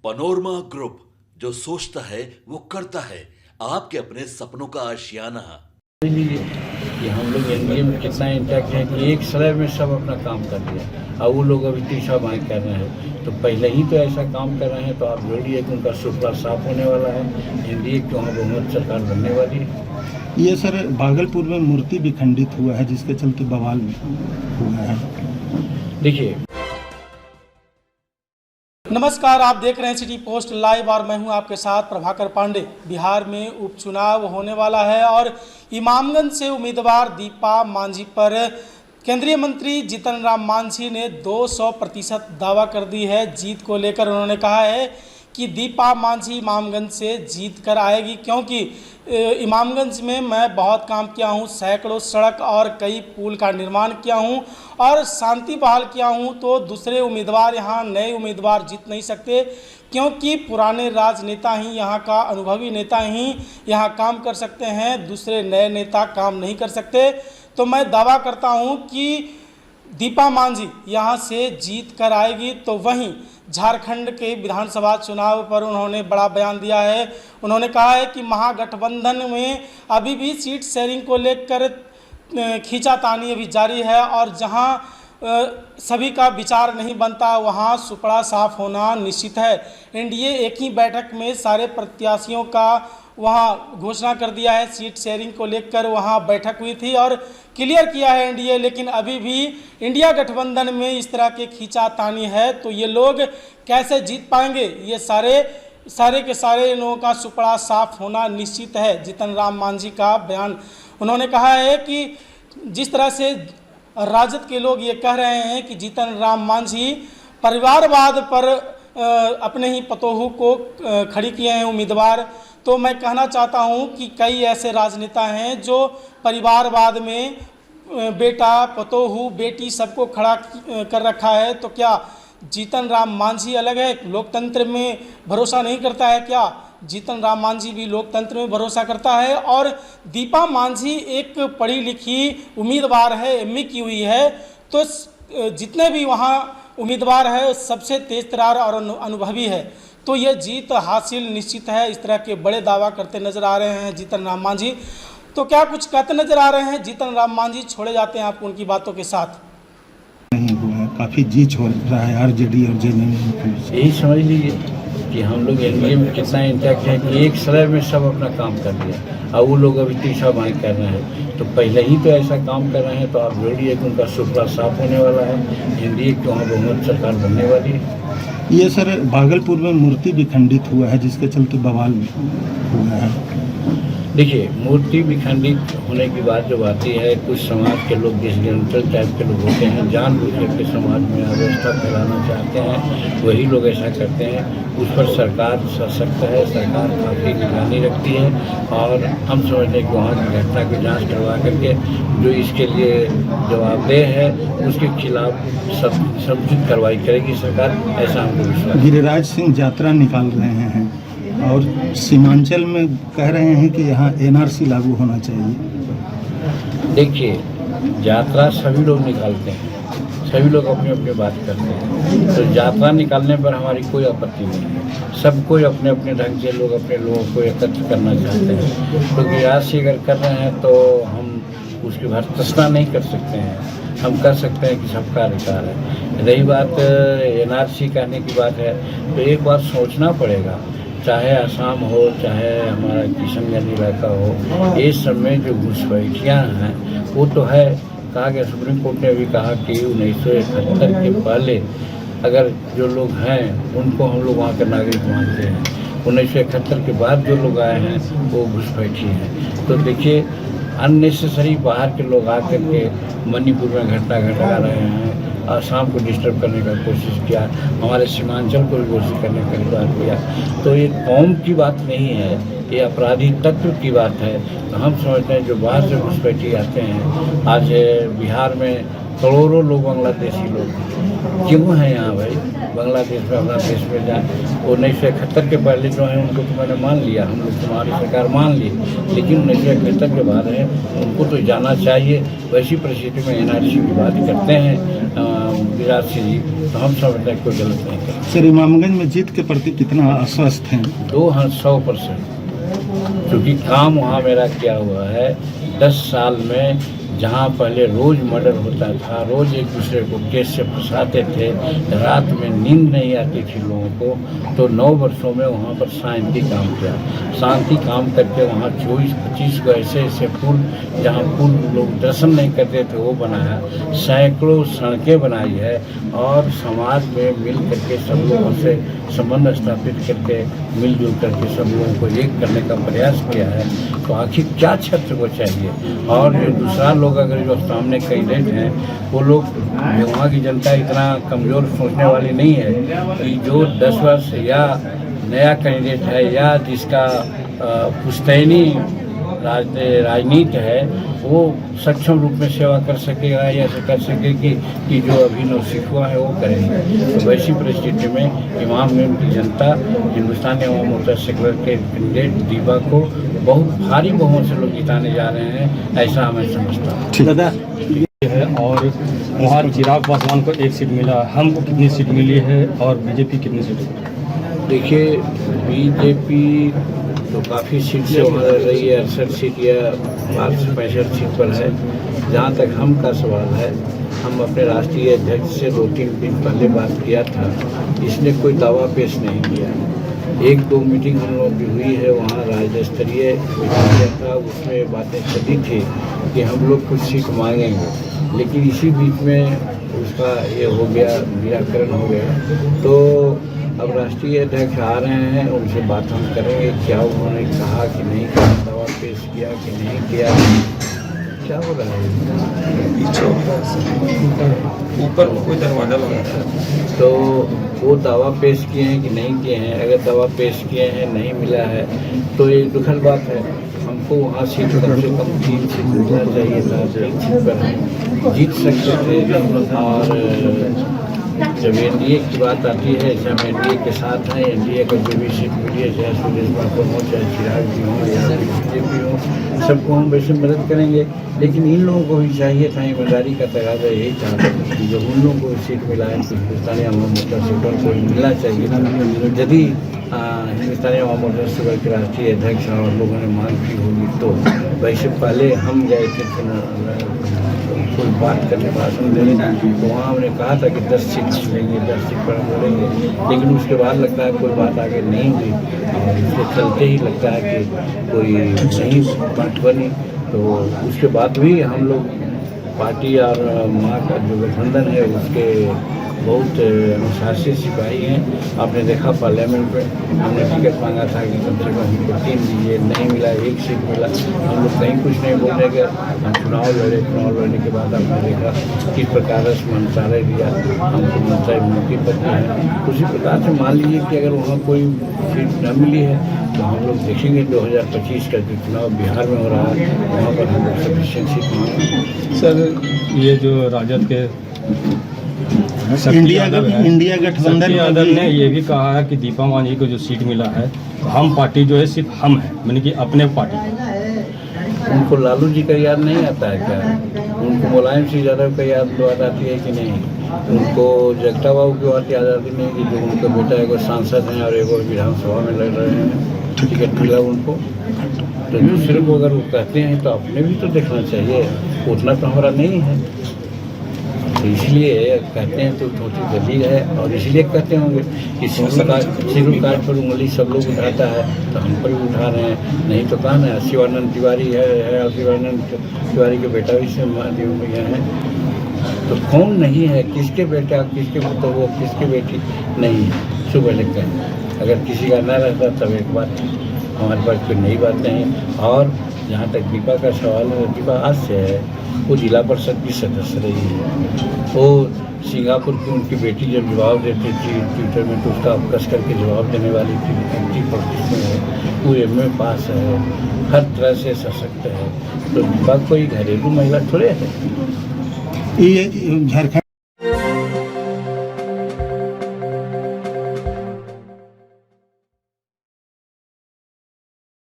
Panorama group, जो सोचता है वो करता है। आपके अपने सपनों का आशियाना। कि हम लोग एनडीए में कितना इंटैक्ट है कि एक स्लैब में सब अपना काम कर लिया और वो लोग अभी तीसरा बाई कर रहे हैं, तो पहले ही तो ऐसा काम कर रहे हैं, तो आप जोड़िए कि उनका सुपड़ा साफ होने वाला है। एनडीए की वहाँ बहुमत सरकार बनने वाली है। ये सर भागलपुर में मूर्ति भी खंडित हुआ है, जिसके चलते बवाल हुआ है। देखिए, नमस्कार, आप देख रहे हैं सिटी पोस्ट लाइव और मैं हूं आपके साथ प्रभाकर पांडे। बिहार में उपचुनाव होने वाला है और इमामगंज से उम्मीदवार दीपा मांझी पर केंद्रीय मंत्री जीतन राम मांझी ने 200% दावा कर दी है जीत को लेकर। उन्होंने कहा है कि दीपा मांझी इमामगंज से जीत कर आएगी, क्योंकि इमामगंज में मैं बहुत काम किया हूं, सैकड़ों सड़क और कई पुल का निर्माण किया हूं और शांति बहाल किया हूं। तो दूसरे उम्मीदवार यहाँ नए उम्मीदवार जीत नहीं सकते, क्योंकि पुराने राजनेता ही यहाँ का अनुभवी नेता ही यहाँ काम कर सकते हैं, दूसरे नए नेता काम नहीं कर सकते। तो मैं दावा करता हूँ कि दीपा मांझी यहाँ से जीत कर आएगी। तो वहीं झारखंड के विधानसभा चुनाव पर उन्होंने बड़ा बयान दिया है। उन्होंने कहा है कि महागठबंधन में अभी भी सीट शेयरिंग को लेकर खींचातानी अभी जारी है और जहां सभी का विचार नहीं बनता वहां सुपड़ा साफ होना निश्चित है। एनडीए एक ही बैठक में सारे प्रत्याशियों का वहां घोषणा कर दिया है। सीट शेयरिंग को लेकर वहां बैठक हुई थी और क्लियर किया है एनडीए, लेकिन अभी भी इंडिया गठबंधन में इस तरह के खींचातानी है। तो ये लोग कैसे जीत पाएंगे? ये सारे के सारे लोगों का सुपड़ा साफ होना निश्चित है। जीतन राम मांझी का बयान, उन्होंने कहा है कि जिस तरह से राजद के लोग ये कह रहे हैं कि जीतन राम मांझी परिवारवाद पर अपने ही पतोहू को खड़ी किए हैं उम्मीदवार, तो मैं कहना चाहता हूं कि कई ऐसे राजनेता हैं जो परिवारवाद में बेटा, पतोहू, बेटी सबको खड़ा कर रखा है। तो क्या जीतन राम मांझी अलग है, लोकतंत्र में भरोसा नहीं करता है क्या? जीतन राम मांझी भी लोकतंत्र में भरोसा करता है। और दीपा मांझी एक पढ़ी लिखी उम्मीदवार है, एमए की हुई है। तो जितने भी वहाँ उम्मीदवार है सबसे तेज तरार और अनुभवी है। तो ये जीत हासिल निश्चित है। इस तरह के बड़े दावा करते नजर आ रहे हैं जीतन राम मांझी। तो क्या कुछ कहते नजर आ रहे हैं जीतन राम मांझी? छोड़े जाते हैं आपको उनकी बातों के साथ। नहीं हुआ है, काफ़ी जीत हो रहा है आरजेडी और जेएमएम। यही समझ लीजिए कि हम लोग एनडीए में कितना इंटैक्ट है कि एक स्लैब में सब अपना काम कर लिया और वो लोग अभी तीसरा बाई कर रहे हैं, तो पहले ही तो ऐसा काम कर रहे हैं, तो आप जोड़िए कि उनका सुपड़ा साफ होने वाला है। एनडीए की वहाँ बहुमत सरकार बनने वाली है। ये सर भागलपुर में मूर्ति भी खंडित हुआ है, जिसके चलते बवाल हुआ है। देखिए, मूर्ति भी खंडित होने की बात जब आती है, कुछ समाज के लोग डिसजेंटल टाइप के लोग होते हैं, जानबूझ के समाज में अव्यवस्था फैलाना चाहते हैं, वही लोग ऐसा करते हैं। उस पर सरकार सशक्त है, सरकार काफ़ी निगरानी रखती है और हम समझते हैं कि वहाँ की घटना की जांच करवा करके जो इसके लिए जवाबदेह है उसके खिलाफ समुचित कार्रवाई करेगी सरकार, ऐसा हमको विश्वास। गिरिराज सिंह यात्रा निकाल रहे हैं और सीमांचल में कह रहे हैं कि यहाँ एनआरसी लागू होना चाहिए। देखिए, यात्रा सभी लोग निकालते हैं, सभी लोग अपनी अपनी बात करते हैं, तो यात्रा निकालने पर हमारी कोई आपत्ति नहीं है। सब कोई अपने अपने ढंग से लोग अपने लोगों को एकत्र करना चाहते हैं। तो गिरिराज अगर कर रहे हैं तो हम उसकी भर्त्सना नहीं कर सकते हैं, हम कर सकते हैं कि सबका अधिकार है। रही बात एनआरसी कहने की बात है, तो एक बात सोचना पड़ेगा, चाहे असम हो चाहे हमारा किशनगंज इलाका हो, इस समय जो घुसपैठियाँ हैं वो तो है। कहा गया, सुप्रीम कोर्ट ने भी कहा कि 1971 के पहले अगर जो लोग हैं उनको हम लोग वहाँ के नागरिक मानते हैं, 1971 के बाद जो लोग आए हैं वो घुसपैठी हैं। तो देखिए, अननेसेसरी बाहर के लोग आकर के मणिपुर में घटना घटा रहे हैं, आसाम को डिस्टर्ब करने का कोशिश किया, हमारे सीमांचल को भी कोशिश करने का प्रयास किया। तो ये कौम की बात नहीं है, ये अपराधी तत्व की बात है। तो हम समझते हैं जो बाहर से घुसपैठी आते हैं, आज बिहार में करोड़ों लोग बांग्लादेशी लोग क्यों हैं यहाँ भाई? बांग्लादेश में अपना देश में जाए। 1971 के पहले जो है उनको तो मैंने मान लिया, हम लोग तुम्हारी सरकार मान ली, लेकिन 1971 के बाद है उनको तो जाना चाहिए। वैसी परिस्थिति में एनआरसी की बात करते हैं विराट सिंह जी, तो हम समझते हैं कोई गलत नहीं कर। सर, इमामगंज में जीत के प्रति कितना आश्वस्त हैं? 100%, क्योंकि काम वहाँ मेरा किया हुआ है। 10 साल में जहाँ पहले रोज़ मर्डर होता था, रोज़ एक दूसरे को केस से फंसाते थे, रात में नींद नहीं आती थी लोगों को, तो 9 वर्षों में वहाँ पर शांति काम किया। शांति काम करके वहाँ 24-25 को ऐसे पुल, जहाँ पुल लोग दर्शन नहीं करते थे वो बनाया, सैकड़ों सड़कें बनाई है, और समाज में मिल करके सब लोगों से संबंध स्थापित करके मिलजुल करके सब लोगों को एक करने का प्रयास किया है। तो आखिर क्या क्षेत्र को चाहिए? और जो दूसरा लोग अगर जो सामने कैंडिडेट हैं वो लोग, वहाँ की जनता इतना कमज़ोर सोचने वाली नहीं है कि जो 10 वर्ष या नया कैंडिडेट है या जिसका पुश्तैनी राजनीति है वो सक्षम रूप में सेवा कर सकेगा या कर सके कि जो अभी नौसिखुआ है वो करेंगे। तो वैसी परिस्थिति में इमामगंज की जनता हिंदुस्तानी अवाम मोर्चा सेकुलर के कैंडिडेट दीपा को बहुत भारी बहुमत से लोग जिताने जा रहे हैं, ऐसा हमें समझता हूँ। दादा है और वहाँ चिराग पासवान को 1 सीट मिला, हमको कितनी सीट मिली है और बीजेपी कितनी सीट मिली? देखिए, बीजेपी तो काफ़ी सीट से वहाँ रही है, 68 सीट या 65 सीट पर है। जहाँ तक हम का सवाल है, हम अपने राष्ट्रीय अध्यक्ष से 2-3 दिन पहले बात किया था, इसने कोई दावा पेश नहीं किया। 1-2 मीटिंग हम लोगों की हुई है, वहाँ राज्य स्तरीय किया था, उसमें बातें चली थी कि हम लोग कुछ सीट मांगेंगे, लेकिन इसी बीच में उसका ये हो गया, निराकरण हो गया। तो अब राष्ट्रीय अध्यक्ष आ रहे हैं, उनसे बात हम करेंगे, क्या उन्होंने कहा कि नहीं कहा, दावा पेश किया कि नहीं किया, क्या हो रहा है पीछे ऊपर कोई दरवाजा लगा है, तो वो दावा पेश किए हैं कि नहीं किए हैं। अगर दावा पेश किए हैं, नहीं मिला है, तो ये दुखद बात है। हमको वहाँ सीट कम से कम 3 सीट मिलना चाहिए था, 3 सीट पर हम जीत सकते थे। और जब एनडीए की बात आती है, जब एनडीए के साथ हैं, एनडीए को जो भी सीट मिली है, चाहे सुरेश बाबू हो, चाहे चिराग जी हों या बीजेपी हो, सबको हम वैसे मदद करेंगे। लेकिन इन लोगों को भी चाहिए था, ईमानदारी का तकाजा यही था कि जब उन लोगों को सीट मिला है तो हिंदुस्तानी अवाम मोर्चा सेकुलर को मिलना चाहिए था। यदि हिंदुस्तानी अवाम मोर्चा सेकुलर के राष्ट्रीय अध्यक्ष और लोगों ने मांग की होगी तो वैसे पहले हम गए थे कोई बात करने भाषण देने, तो वहाँ हमने कहा था कि 10 सीट लेंगे, 10 सीट पर हम बोलेंगे, लेकिन उसके बाद लगता है कोई बात आगे नहीं हुई और उसके चलते ही लगता है कि कोई नहीं बात बनी। तो उसके बाद भी हम लोग पार्टी और माँ का जो गठबंधन है उसके बहुत अनुशासित सिपाही हैं। आपने देखा पार्लियामेंट में हमने टिकट मांगा था कि कम से कम हमको 3 दीजिए, नहीं मिला, 1 सीट मिला। हम लोग कहीं कुछ नहीं बोलने गए, हम चुनाव लड़े। चुनाव लड़ने के बाद आपने देखा किस प्रकार से मंत्रालय दिया, हमको मंत्रालय मौके पर दिया है। उसी प्रकार से मान लीजिए कि अगर वहाँ कोई सीट न मिली है तो हम लोग देखेंगे 2025 का जो चुनाव बिहार में हो रहा है वहाँ पर हम लोग सफिशिएंट सीट मांगेंगे। सर, ये जो राजद के इंडिया गठबंधन यादव ने ये भी कहा है कि दीपा मांझी को जो सीट मिला है, तो हम पार्टी जो है सिर्फ हम हैं, यानी कि अपने पार्टी। उनको लालू जी का याद नहीं आता है क्या? उनको मुलायम सिंह यादव का याद आती है कि नहीं? उनको जगता बाबू की बात याद आती नहीं कि जो उनका बेटा एगो सांसद हैं और एगो विधानसभा में लड़ रहे हैं, टिकट मिला उनको। तो दूसरे को अगर वो कहते हैं तो अपने भी तो देखना चाहिए, उतना तो हमारा नहीं है। तो इसलिए कहते हैं तो छोटी दलील है, और इसलिए कहते होंगे कि शेड्यूल कार्ड पर उंगली सब लोग उठाता है तो हम पर भी उठा रहे हैं। नहीं तो कहा ना, शिवानंद तिवारी है, शिवानंद तिवारी के बेटा भी से माध्यम में हैं। तो कौन नहीं है, किसके बेटा, किसके पुत्र हो, किसकी बेटी नहीं है, सुबह लिखते हैं। अगर किसी का ना रहता तब एक बात, हमारे पास कोई नई बात नहीं। और जहाँ तक दीपा का सवाल है, दीपा आज से है, वो जिला परिषद की सदस्य रही है। वो सिंगापुर की उनकी बेटी जब जवाब देती थी ट्विटर में तो उसका कस करके जवाब देने वाली थी। 50 में है, वो MA पास है, हर तरह से सशक्त है। तो दीपा कोई घरेलू महिला थोड़े है। ये झारखंड